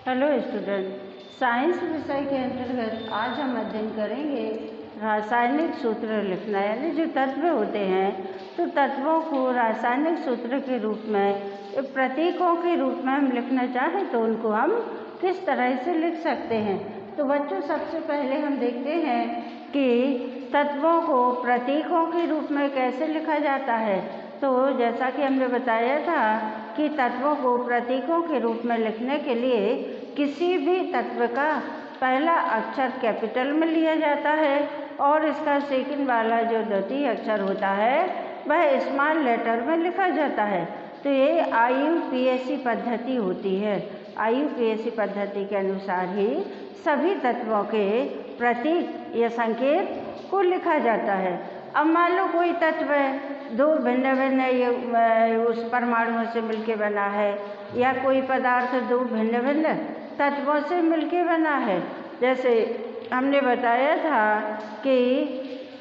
Hello student, science विषय के अंतर्गत आज हम अध्ययन करेंगे रासायनिक सूत्र लिखना, यानी जो तत्व होते हैं तो तत्वों को रासायनिक सूत्र के रूप में, प्रतीकों के रूप में हम लिखना चाहें तो उनको हम किस तरह से लिख सकते हैं। तो बच्चों, सबसे पहले हम देखते हैं कि तत्वों को प्रतीकों के रूप में कैसे लिखा जाता है। तो जैसा कि हमने बताया था कि तत्वों को प्रतीकों के रूप में लिखने के लिए किसी भी तत्व का पहला अक्षर कैपिटल में लिया जाता है और इसका सेकंड वाला जो द्वितीय अक्षर होता है वह स्मॉल लेटर में लिखा जाता है। तो ये IUPAC पद्धति होती है। IUPAC पद्धति के अनुसार ही सभी तत्वों के प्रतीक या संकेत को लिखा जाता है। अब मान लो कोई तत्व दो भिन्न भिन्न उस परमाणुओं से मिलके बना है, या कोई पदार्थ दो भिन्न भिन्न तत्वों से मिलके बना है। जैसे हमने बताया था कि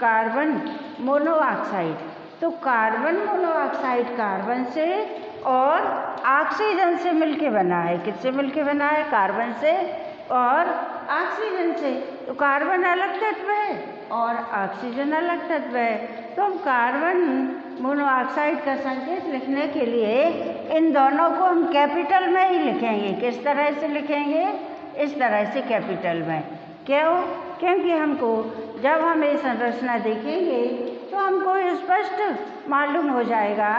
कार्बन मोनोऑक्साइड, तो कार्बन मोनोऑक्साइड कार्बन से और ऑक्सीजन से मिलके बना है। किससे मिलके बना है? कार्बन से और ऑक्सीजन से। तो कार्बन अलग तत्व है और ऑक्सीजन अलग तत्व है। तो हम कार्बन मोनोऑक्साइड का संकेत लिखने के लिए इन दोनों को हम कैपिटल में ही लिखेंगे। किस तरह से लिखेंगे? इस तरह से कैपिटल में। क्यों? क्योंकि हमको जब हम ये संरचना देखेंगे तो हमको स्पष्ट मालूम हो जाएगा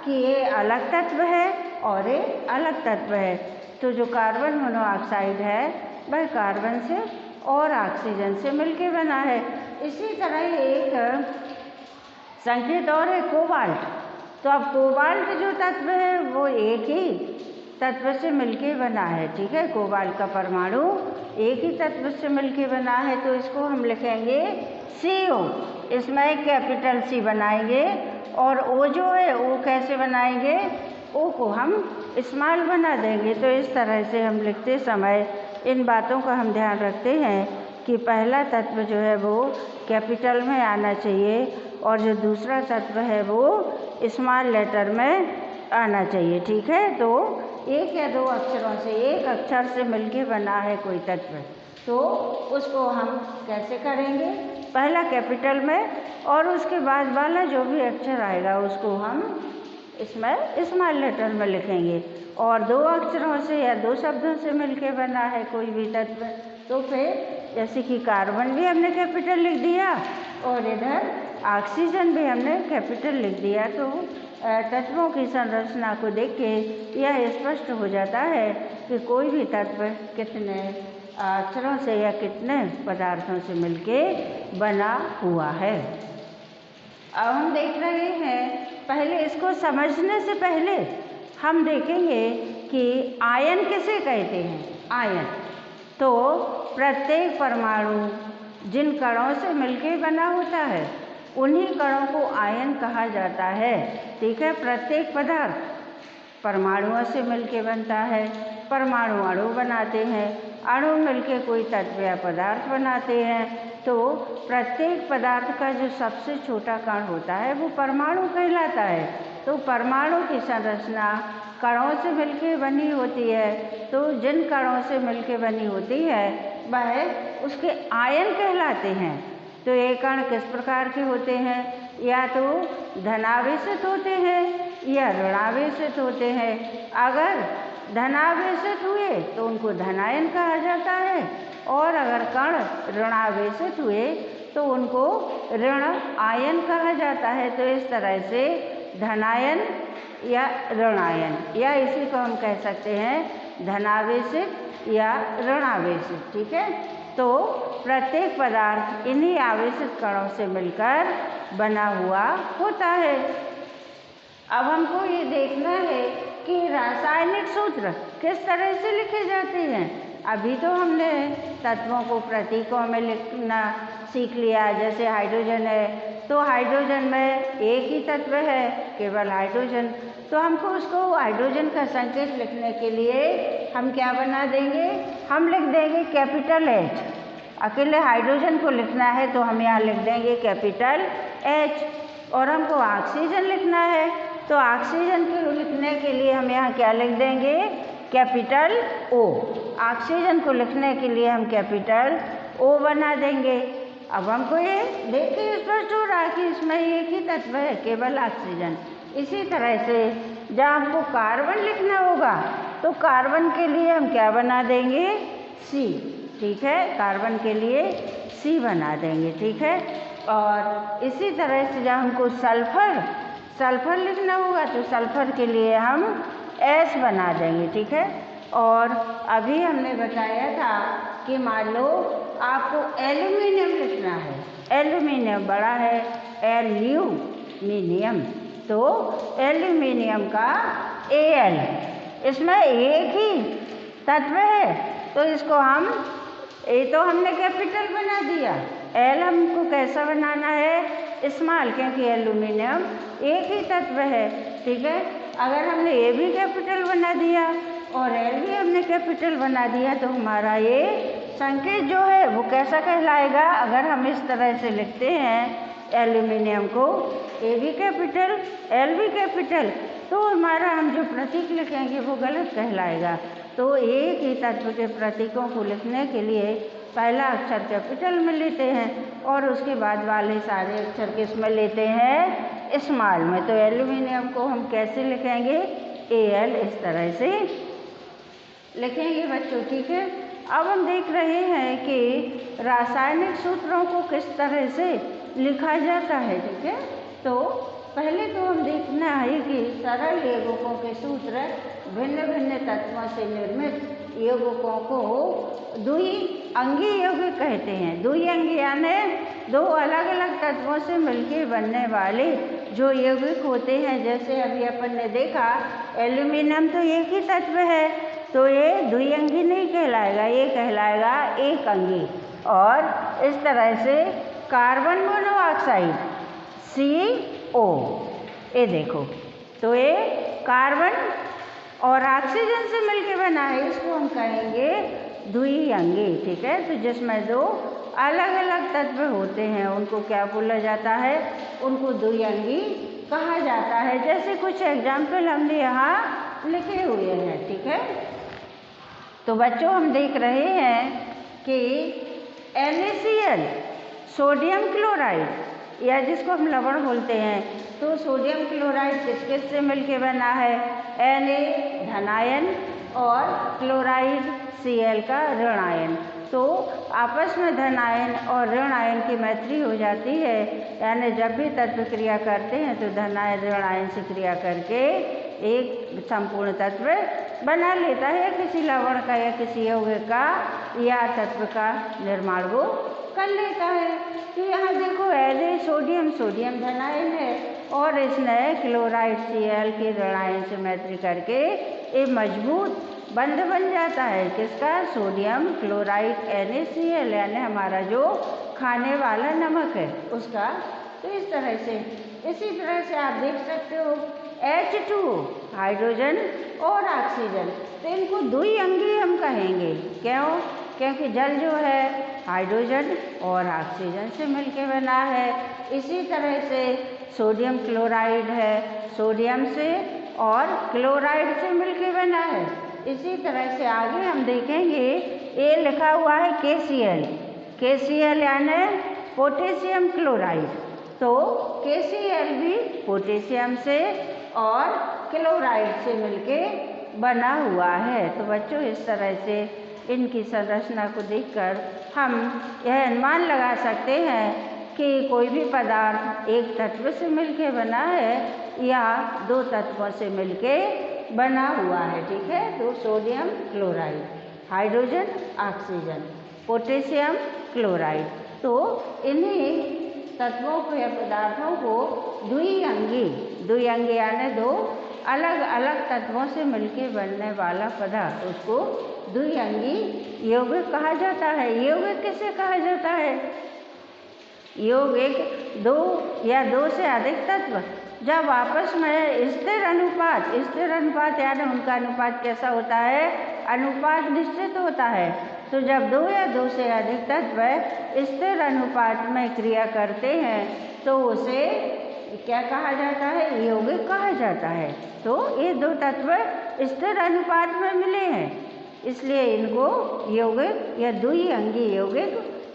कि ये अलग तत्व है और ये अलग तत्व है। तो जो कार्बन मोनोऑक्साइड है वह कार्बन से और ऑक्सीजन से मिलके बना है। इसी तरह एक संकेत और है कोबाल्ट। तो अब कोबाल्ट जो तत्व है वो एक ही तत्व से मिलके बना है। ठीक है, कोबाल्ट का परमाणु एक ही तत्व से मिलके बना है। तो इसको हम लिखेंगे CO। इसमें एक कैपिटल C बनाएंगे और O जो है O कैसे बनाएंगे? O को हम स्मॉल बना देंगे। तो इस तरह से हम लिखते समय इन बातों का हम ध्यान रखते हैं कि पहला तत्व जो है वो कैपिटल में आना चाहिए और जो दूसरा तत्व है वो स्मॉल लेटर में आना चाहिए। ठीक है, तो एक या दो अक्षरों से, एक अक्षर से मिलके बना है कोई तत्व, तो उसको हम कैसे करेंगे? पहला कैपिटल में और उसके बाद वाला जो भी अक्षर आएगा उसको हम इसमें स्मॉल लेटर में लिखेंगे। और दो अक्षरों से या दो शब्दों से मिलके बना है कोई भी तत्व, तो फिर जैसे कि कार्बन भी हमने कैपिटल लिख दिया और इधर ऑक्सीजन भी हमने कैपिटल लिख दिया। तो तत्वों की संरचना को देख के यह स्पष्ट हो जाता है कि कोई भी तत्व कितने अक्षरों से या कितने पदार्थों से मिलके बना हुआ है। अब हम देख रहे हैं, पहले इसको समझने से पहले हम देखेंगे कि आयन किसे कहते हैं। आयन तो प्रत्येक परमाणु जिन कणों से मिलके बना होता है उन्हीं कणों को आयन कहा जाता है। ठीक है, प्रत्येक पदार्थ परमाणुओं से मिलके बनता है। परमाणु अणु बनाते हैं, अणु मिलके कोई तत्व या पदार्थ बनाते हैं। तो प्रत्येक पदार्थ का जो सबसे छोटा कण होता है वो परमाणु कहलाता है। तो परमाणु की संरचना कणों से मिलके बनी होती है। तो जिन कणों से मिलके बनी होती है वह उसके आयन कहलाते हैं। तो ये कण किस प्रकार के होते हैं? या तो धनावेशित होते हैं या ऋणावेशित होते हैं। अगर धनावेशित हुए तो उनको धनायन कहा जाता है और अगर कण ऋणावेशित हुए तो उनको ऋण आयन कहा जाता है। तो इस तरह से धनायन या ऋणायन, या इसी को हम कह सकते हैं धनावेशित या ऋणावेशित। ठीक है, तो प्रत्येक पदार्थ इन्हीं आवेशित कणों से मिलकर बना हुआ होता है। अब हमको ये देखना है कि रासायनिक सूत्र किस तरह से लिखे जाते हैं। अभी तो हमने तत्वों को प्रतीकों में लिखना सीख लिया। जैसे हाइड्रोजन है तो हाइड्रोजन में एक ही तत्व है, केवल हाइड्रोजन। तो हमको उसको हाइड्रोजन का संकेत लिखने के लिए हम क्या बना देंगे? हम लिख देंगे कैपिटल H। अकेले हाइड्रोजन को लिखना है तो हम यहाँ लिख देंगे कैपिटल H। और हमको ऑक्सीजन लिखना है तो ऑक्सीजन को लिखने के लिए हम यहाँ क्या लिख देंगे? Capital O। ऑक्सीजन को लिखने के लिए हम कैपिटल O बना देंगे। अब हमको ये देखिए स्पष्ट हो रहा है कि इसमें एक ही तत्व है, केवल ऑक्सीजन। इसी तरह से जब हमको कार्बन लिखना होगा तो कार्बन के लिए हम क्या बना देंगे, C, ठीक है, कार्बन के लिए C बना देंगे, ठीक है। और इसी तरह से जब हमको सल्फर लिखना होगा तो सल्फर के लिए हम S बना देंगे, ठीक है। और अभी हमने बताया था कि मान लो आपको एल्यूमिनियम लिखना है, एल्यूमिनियम बड़ा है एल्यूमिनियम, तो एल्यूमिनियम का Al, इसमें एक ही तत्व है तो इसको हम तो हमने कैपिटल बना दिया। L हमको कैसा बनाना है, स्मॉल, क्योंकि एल्यूमिनियम एक ही तत्व है, ठीक है। अगर हमने A भी कैपिटल बना दिया और L भी हमने कैपिटल बना दिया तो हमारा ये संकेत जो है वो कैसा कहलाएगा। अगर हम इस तरह से लिखते हैं एल्यूमिनियम को A भी कैपिटल L भी कैपिटल, तो हमारा हम जो प्रतीक लिखेंगे वो गलत कहलाएगा। तो एक ही तत्व के प्रतीकों को लिखने के लिए पहला अक्षर कैपिटल में लेते हैं और उसके बाद वाले सारे अक्षर किस में लेते हैं, स्मॉल में। तो एल्यूमिनियम को हम कैसे लिखेंगे, Al, इस तरह से लिखेंगे बच्चों, ठीक है। अब हम देख रहे हैं कि रासायनिक सूत्रों को किस तरह से लिखा जाता है, ठीक है। तो पहले तो हम देखना है कि सरल यौगिकों के सूत्र भिन्न भिन्न तत्वों से निर्मित यौगिकों को द्विअंगी यौगिक कहते हैं। द्विअंगी यानी दो अलग अलग तत्वों से मिलकर बनने वाले जो यौगिक होते हैं। जैसे अभी अपन ने देखा एल्यूमिनियम तो एक ही तत्व है तो ये द्विअंगी नहीं कहलाएगा, ये कहलाएगा एक अंगी। और इस तरह से कार्बन मोनोऑक्साइड CO, ये देखो, तो ये कार्बन और ऑक्सीजन से मिलकर बना है, इसको हम कहेंगे द्विअंगी, ठीक है। तो जिसमें दो अलग अलग तत्व होते हैं उनको क्या बोला जाता है, उनको द्विअंगी कहा जाता है। जैसे कुछ एग्जाम्पल हमने यहाँ लिखे हुए हैं, ठीक है। तो बच्चों हम देख रहे हैं कि NaCl, सोडियम क्लोराइड या जिसको हम लवण बोलते हैं, तो सोडियम क्लोराइड किस किस से मिलके बना है, Na धनायन और क्लोराइड Cl का ऋण आयन। तो आपस में धन आयन और ऋण आयन की मैत्री हो जाती है, यानी जब भी तत्व क्रिया करते हैं तो धन आयन ऋण आयन से क्रिया करके एक संपूर्ण तत्व बना लेता है, किसी लवण का या किसी यौगिक का या तत्व का निर्माण वो कर लेता है। तो यहाँ देखो सोडियम धन आयन है और इसने क्लोराइड Cl के ऋण आयन से मैत्री करके एक मजबूत बंध बन जाता है, किसका, सोडियम क्लोराइड NaCl, यानी हमारा जो खाने वाला नमक है उसका। तो इस तरह से, इसी तरह से आप देख सकते हो H2 हाइड्रोजन और ऑक्सीजन, तो इनको द्विअंगी हम कहेंगे। क्यों? क्योंकि जल जो है हाइड्रोजन और ऑक्सीजन से मिलके बना है। इसी तरह से सोडियम क्लोराइड है, सोडियम से और क्लोराइड से मिलके बना है। इसी तरह से आगे हम देखेंगे, ये लिखा हुआ है KCl यानी पोटेशियम क्लोराइड, तो KCl भी पोटेशियम से और क्लोराइड से मिलके बना हुआ है। तो बच्चों इस तरह से इनकी संरचना को देखकर हम यह अनुमान लगा सकते हैं कि कोई भी पदार्थ एक तत्व से मिलके बना है या दो तत्वों से मिलके बना हुआ है, ठीक है। तो sodium chloride, hydrogen oxygen, potassium chloride, तो इन्हीं तत्वों को या पदार्थों को द्विअंगी यानी दो अलग अलग तत्वों से मिलके बनने वाला पदार्थ, उसको द्विअंगी यौगिक कहा जाता है। यौगिक किसे कहा जाता है? यौगिक दो या दो से अधिक तत्व जब आपस में स्थिर अनुपात यानी उनका अनुपात कैसा होता है, अनुपात निश्चित होता है। तो जब दो या दो से अधिक तत्व स्थिर अनुपात में क्रिया करते हैं तो उसे क्या कहा जाता है, यौगिक कहा जाता है। तो ये दो तत्व स्थिर अनुपात में मिले हैं इसलिए इनको यौगिक या द्विअंगी यौगिक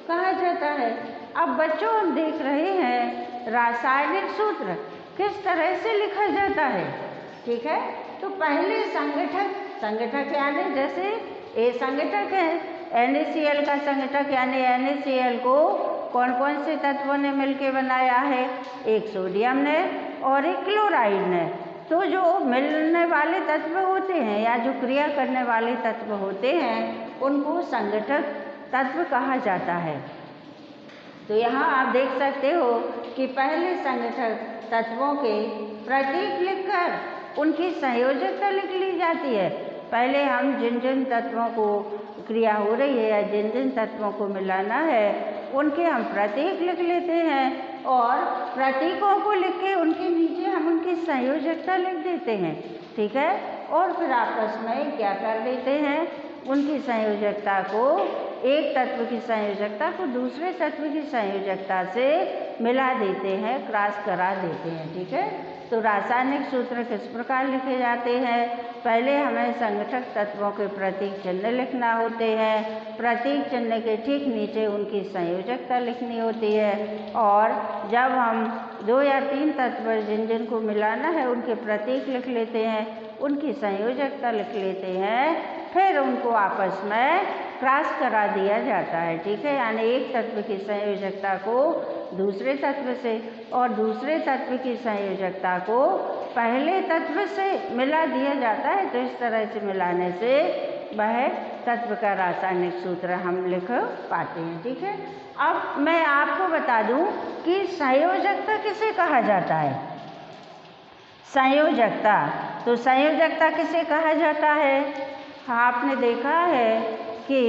कहा जाता है। अब बच्चों हम देख रहे हैं रासायनिक सूत्र किस तरह से लिखा जाता है। ठीक है, तो पहले संगठक यानी जैसे ए संगठक है, NaCl का संगठक यानी NaCl को कौन कौन से तत्वों ने मिलकर बनाया है, एक सोडियम ने और एक क्लोराइड ने। तो जो मिलने वाले तत्व होते हैं या जो क्रिया करने वाले तत्व होते हैं उनको संगठक तत्व कहा जाता है। तो यहाँ आप देख सकते हो कि पहले संगठक तत्वों के प्रतीक लिखकर उनकी संयोजकता लिख ली जाती है। पहले हम जिन जिन तत्वों को क्रिया हो रही है या जिन जिन तत्वों को मिलाना है उनके हम प्रतीक लिख लेते हैं और प्रतीकों को लिख के उनके नीचे हम उनकी संयोजकता लिख देते हैं। ठीक है, और फिर आपस में क्या कर लेते हैं, उनकी संयोजकता को, एक तत्व की संयोजकता को दूसरे तत्व की संयोजकता से मिला देते हैं, क्रॉस करा देते हैं। ठीक है, तो रासायनिक सूत्र किस प्रकार लिखे जाते हैं, पहले हमें संगठक तत्वों के प्रतीक चिन्ह लिखना होते हैं, प्रतीक चिन्ह के ठीक नीचे उनकी संयोजकता लिखनी होती है और जब हम 2 या 3 तत्व जिन जिन को मिलाना है उनके प्रतीक लिख लेते हैं, उनकी संयोजकता लिख लेते हैं, फिर उनको आपस में क्रॉस करा दिया जाता है। ठीक है, यानी एक तत्व की संयोजकता को दूसरे तत्व से और दूसरे तत्व की संयोजकता को पहले तत्व से मिला दिया जाता है। तो इस तरह से मिलाने से वह तत्व का रासायनिक सूत्र हम लिख पाते हैं। ठीक है, अब मैं आपको बता दूं कि संयोजकता किसे कहा जाता है। संयोजकता, तो संयोजकता किसे कहा जाता है, आपने देखा है कि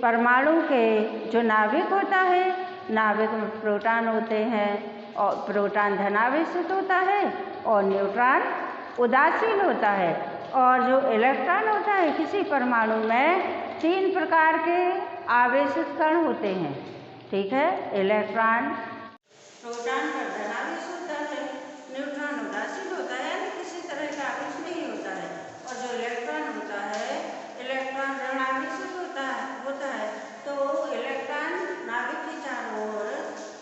परमाणु के जो नाभिक होता है, नाभिक में प्रोटॉन होते हैं और प्रोटॉन धनावेशित होता है और न्यूट्रॉन उदासीन होता है, और जो इलेक्ट्रॉन होता है किसी परमाणु में 3 प्रकार के आवेशित कण होते हैं। ठीक है, इलेक्ट्रॉन प्रोटॉन पर धनावेश होता है, न्यूट्रॉन उदासीन होता है यानी किसी तरह का आवेश नहीं होता है, और जो इलेक्ट्रॉन होता है इलेक्ट्रॉन ऋणावेशित होता है। तो इलेक्ट्रॉन नाभिक के चारों ओर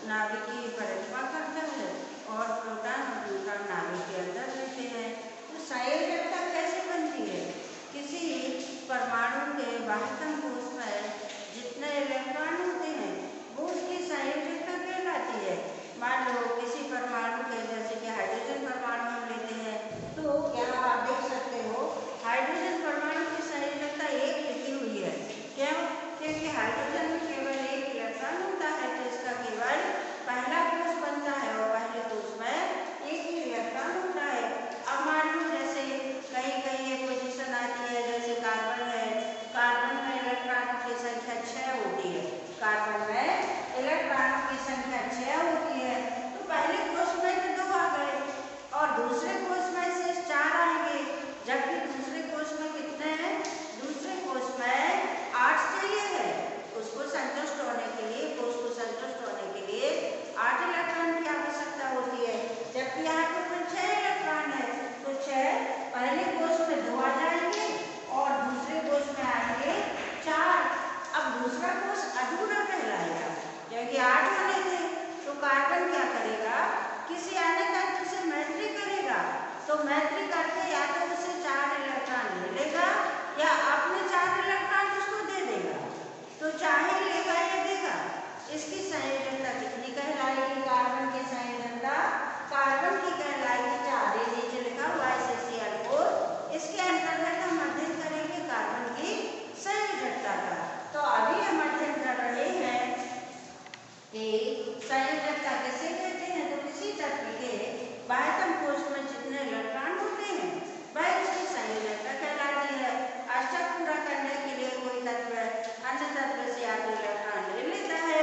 नाभिक की परिक्रमा करता है और प्रोटॉन और न्यूट्रॉन नाभिक के अंदर रहते हैं। तो संयोजकता कैसे बनती है, किसी परमाणु के बाह्यतम कोश में जितने इलेक्ट्रॉन होते हैं वो उसकी संयोजकता कहलाती है। मान लो किसी परमाणु के, जैसे कि हाइड्रोजन परमाणु हम लेते हैं, तो यहाँ आप देख सकते हो हाइड्रोजन परमाणु की संयोजकता 1 लिखी हुई है। क्यों? क्योंकि हाइड्रोजन में केवल 1 इलेक्ट्रॉन होता है, तो इसका केवल पहला कोश बनता है और पहले कोश में 1 ही इलेक्ट्रॉन होता है। अब मान लो जैसे कहीं कहीं एक पोजीशन आती है, जैसे कार्बन है, कार्बन में इलेक्ट्रॉनों की संख्या 6 होती है, कार्बन में इलेक्ट्रॉनों की संख्या 6 होती है, तो पहले कोश में तो 2 आ गए और दूसरे कोश में से 4 आएंगे, जबकि दूसरे कोश में कितने हैं, दूसरे कोश में 8 चाहिए है। उसको संतुष्ट होने के लिए, कोश को संतुष्ट होने के लिए 8 इलेक्ट्रॉन की आवश्यकता होती है, जबकि यहाँ पर कुल 6 इलेक्ट्रॉन है, तो 6 पहले कोश में 2 आ जाएंगे और दूसरे कोश में आएंगे 4। अब दूसरा कोश अधूरा कहलाएगा क्योंकि 8 होने थे, तो कार्बन क्या करेगा, किसी अन्य तत्व से मैत्री करेगा, तो मैत्री करके या तो उसे 4 इलेक्ट्रॉन ले लेगा या अपने 4 इलेक्ट्रॉन उसको दे देगा, तो चाहे लेगा या देगा। इसकी संयोजकता कितनी कहलाएगी, कार्बन की संयोजकता, कार्बन की कहलाएगी 4, ये नीचे लिखा हुआ है Cl4। इसके अंतर्गत हम अध्ययन करेंगे कार्बन की संयोजकता का। तो अभी हम अध्ययन कर रहे हैं कि संयोजकता किसे कहते हैं, तो किसी तत्व के बाह्यतम कोश में जितने इलेक्ट्रॉन होते हैं वह उसकी संयोजकता कहलाती है। अष्टक पूरा करने के लिए कोई तत्व अन्य तत्व से या तो इलेक्ट्रॉन ले लेता है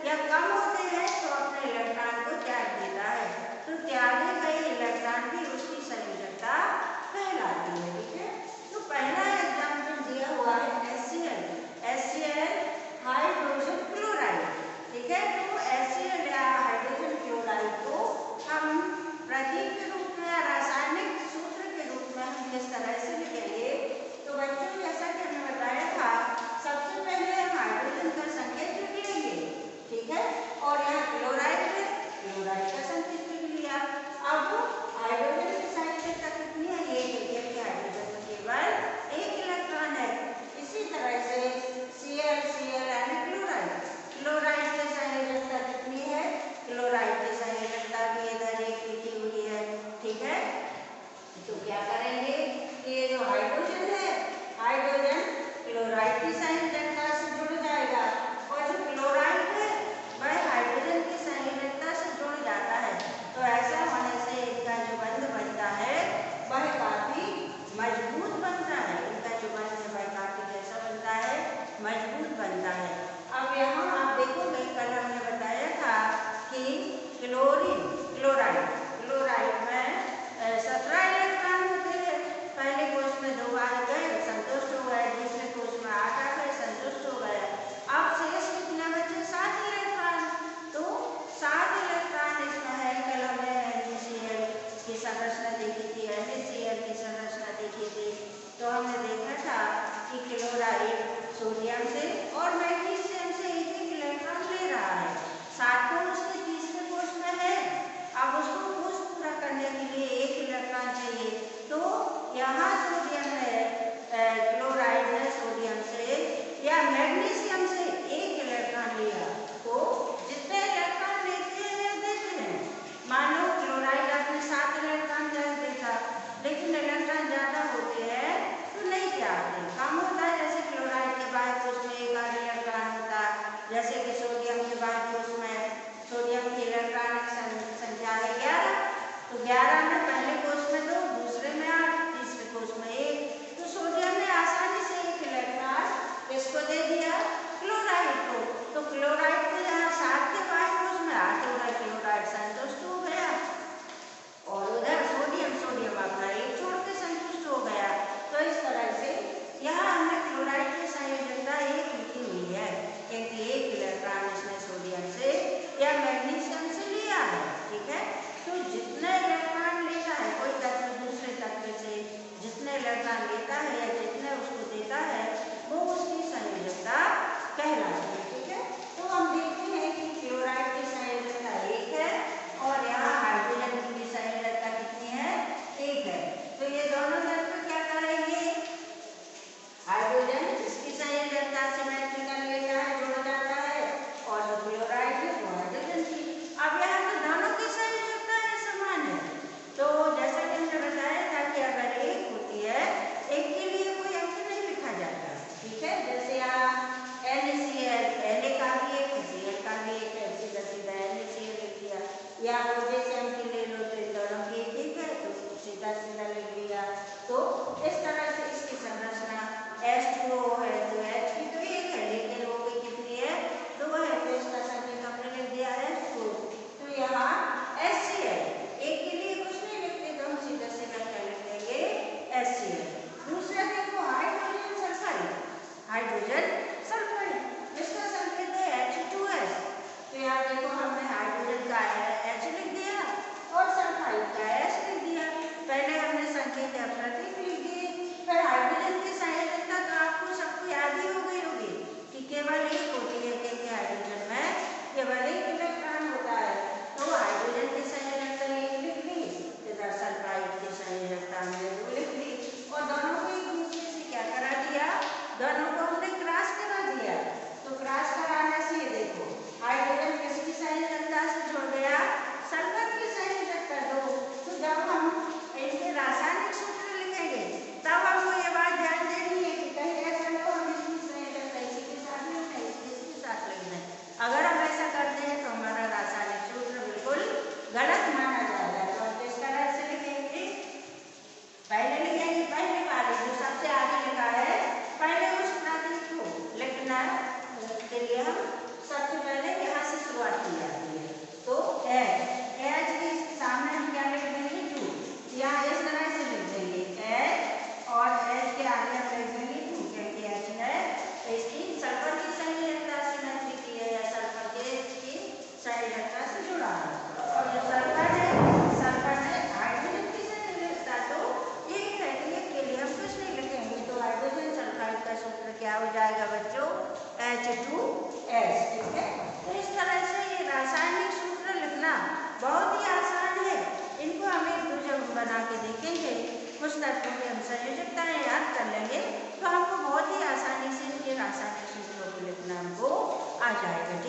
या कम होते हैं तो अपने इलेक्ट्रॉन को त्याग देता है, तो त्यागे गए इलेक्ट्रॉन भी उसकी संयोजकता कहलाती है। ठीक है, तो पहला एग्जाम्पल दिया हुआ है HCl हाइड्रोजन क्लोराइड। ठीक है, तो HCl या हाइड्रोजन क्लोराइड को हम प्रतीक के रूप में या रासायनिक सूत्र के रूप में हम किस तरह से लिखेंगे, तो बच्चों जैसा कि हमने बताया क्या करेंगे कि ये जो हाइड्रोजन है, हाइड्रोजन क्लोराइड की संयोजकता से जुड़ जाएगा और जो क्लोराइड है वह हाइड्रोजन की संयोजकता से जुड़ जाता है। तो ऐसा होने से इनका जो बंध बनता है वह काफी मजबूत बनता है। इनका जो बंध है वह काफी कैसा बनता है, मजबूत बनता है। अब यहाँ आप देखोगे कल हमने बताया था कि क्लोरीन क्लोराइड में 17 इलेक्ट्रॉन होते हैं। पहले कोष में 2 बार गए, संतुष्ट हो गए, दूसरे कोष में 8 आ गए, संतुष्ट हो गए। अब शेष कितने बचे? 7 इलेक्ट्रॉन। तो 7 इलेक्ट्रॉन इसमें है। कल हमने NaCl की संरचना देखी थी, NaCl की संरचना देखी थी। तो हमने देखा था कि क्लोराइड सोडियम से और मैग्नीशियम से एक इलेक्ट्रॉन ले रहा है। 7 तो उसके तीसरे कोष में है। अब उसको कोष पूरा करने के लिए 1 इलेक्ट्रॉन चाहिए। तो यहाँ सोडियम है, क्लोराइड है सोडियम से या मैग्नीशियम से 1 इलेक्ट्रॉन लिया। तो जितने इलेक्ट्रॉन लेते हैं देते हैं। मान लो क्लोराइड आपने 7 इलेक्ट्रॉन देता, लेकिन इलेक्ट्रॉन ज़्यादा होते हैं तो नहीं क्या आते, कम होता है। जैसे क्लोराइड के बाह्य कोष में 1 आध इलेक्ट्रॉन होता है, जैसे कि सोडियम के बाह्य कोष में सोडियम की इलेक्ट्रॉनिक संख्या है 11। तो 11 में पहले कोष में 2, दूसरे में 8, तीसरे कोष में 1। तो सोडियम ने आसानी से 1 इलेक्ट्रॉन इसको दे दिया क्लोराइड को। तो क्लोराइड को यहाँ 7 के बाह्य कोष में 8 हो गए, क्लोराइड संतुष्ट हो गया और उधर सोडियम अपना 1 छोड़ के संतुष्ट हो गया। तो इस तरह से यहाँ हमने क्लोराइड की संयोजकता 1 लिखी हुई है, क्योंकि 1 इलेक्ट्रॉन इसने सोडियम से या मैग्नीशियम से लिया है। ठीक है, तो जितने इलेक्ट्रॉन लेता है कोई तत्व दूसरे तत्व से, जितने इलेक्ट्रॉन लेता है या जितने उसको देता है वो उसकी संयोजकता कहलाती है। ठीक है, तो हम देखते हैं कि क्लोराइड की संयोजकता 1 है और यहाँ हाइड्रोजन की भी संयोजकता कितनी है? 1 है। तो ये दोनों तत्व क्या करेंगे? हाइड्रोजन इसकी संयोजकता सिमेट्रिकल लेता है, जुड़ जाता है, और जो क्लोराइड है वो हाइड्रोजन की। अब यहाँ तो दोनों की संयोजकता समान है। तो जैसा कि हमने बताया था कि अगर 1 होती है, 1 के लिए कोई अंक नहीं लिखा जाता। ठीक है, जैसे यहाँ NaCl, Na का भी 1 है, Cl का भी 1 है, सीधा NaCl लिख दिया। या पोटेशियम की ले लो तो इन दोनों की 1 है, तो सीधा लिख दिया। तो इस तरह से इसकी संरचना H2O है तो H की तो 1 है, लेकिन वो भी कितनी है? 2 है। तो इसका संकेत हमने लिख दिया H2O। तो यहाँ HCl, 1 के लिए कुछ नहीं लिखते तो हम सीधा क्या लिख देंगे? HCl। दूसरा देखो हाइड्रोजन सल्फाइड, इसका संकेत है H2S। तो यहाँ देखो हमने हाइड्रोजन का H लिख दिया और सल्फाइड का S लिख दिया। पहले हमने संकेत या प्रतीक लिख दिए, फिर हाइड्रोजन की संयोजकता तो आपको सबको याद ही हो गई होगी कि केवल 1 होती है, क्योंकि हाइड्रोजन में केवल 1 इलेक्ट्रॉन होता है। तो हाइड्रोजन की संयोजकता 1 लिख दी, इधर सल्फाइड की संयोजकता हमने 2 लिख दी और दोनों को एक दूसरे से क्या करा दिया? दोनों को हमने क्रॉस करा दिया। तो क्रॉस कराने से देखो हाइड्रोजन किसकी संयोजकता से जुड़ गया? सल्फर की संयोजकता 2। तो जब हम इनके रासायनिक सूत्र लिखेंगे तब हमको ये बात ध्यान देनी है कि कहीं ऐसा न हो हम इसकी संयोजकता इसी के साथ लिखना है, इसके साथ लिखना है। अगर हम ऐसा करते हैं तो हमारा रासायनिक सूत्र बिल्कुल गलत माना जाएगा। तो हम किस तरह से लिखेंगे? पहले लिखेंगे पहले वाले जो सबसे आगे लिखा है, पहले उस प्रतीक को लिखना के लिए हम सबसे पहले यहाँ से शुरुआत की जाती है। तो H के सामने हम क्या लिख देंगे? 2। यहाँ इस तरह से लिख देंगे H और H के आगे हम लिख देंगे 2, क्योंकि H है इसकी सल्फर की संयोजकता सिमेट्रिक की है या सल्फर के की संयोजकता से जुड़ा है। और जो सल्फर है हाइड्रोजन की संयोजकता तो 1 है, तो 1 के लिए हम कुछ नहीं लिखेंगे। तो हाइड्रोजन सल्फाइड का सूत्र क्या हो जाएगा बच्चों? H2S। ठीक है, तो इस तरह से ये रासायनिक सूत्र लिखना बहुत ही आसान है। इनको हम एक दूसरे बना के देखेंगे, कुछ तत्वों की हम संयोजकताएं याद कर लेंगे तो हमको बहुत ही आसानी से इनके रासायनिक सूत्रों को लिखना हमको आ जाएगा।